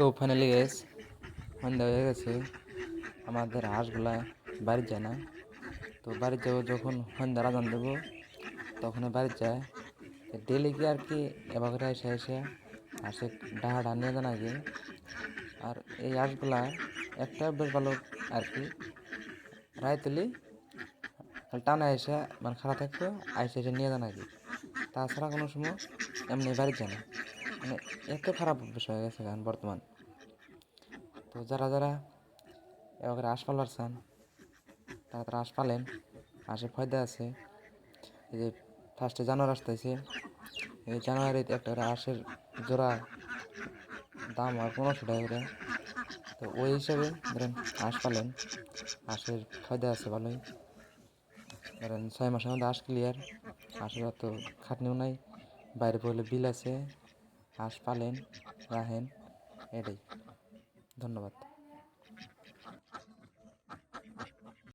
তো finally guess সন্ধ্যা হয়ে গেছে, আমাদের হাঁসগুলা বাড়ি যায় না। তো বাড়ি যাবো যখন সন্ধ্যা আজান দেবো তখন বাড়ি যায়। ডেলি কি আর কি এবার করে এসে এসে হাঁসে ডাহা নিয়ে যান আগে। আর এই হাঁসগুলা একটা বেশ ভালো আর কি, রায়তলি টানা এসে মানে খারাপ থাকবো, আইসে এসে নিয়ে যান আগে। তাছাড়া কোনো সময় এমনি বাড়ি যায় না। মানে এত খারাপ বিষয় হয়ে গেছে এখন বর্তমান। তো যারা যারা এবার হাঁস পালবার চান তারা তারা হাঁস পালেন। হাঁসের ফায়দা আছে। এই যে ফার্স্টে জানুয়ারি আসতেছে, এই জানুয়ারিতে একটা করে হাঁসের জোড়া দাম হয় 1500 টাকা করে। তো ওই হিসাবে ধরেন হাঁস পালেন, হাঁসের ফায়দা আছে ভালোই। ধরেন 6 মাসের মধ্যে হাঁস ক্লিয়ার, হাঁসের অত খাটনিও নাই, বাইরে পড়লে বিল আছে। হাঁস পালেন, রাখেন, এটাই। ধন্যবাদ।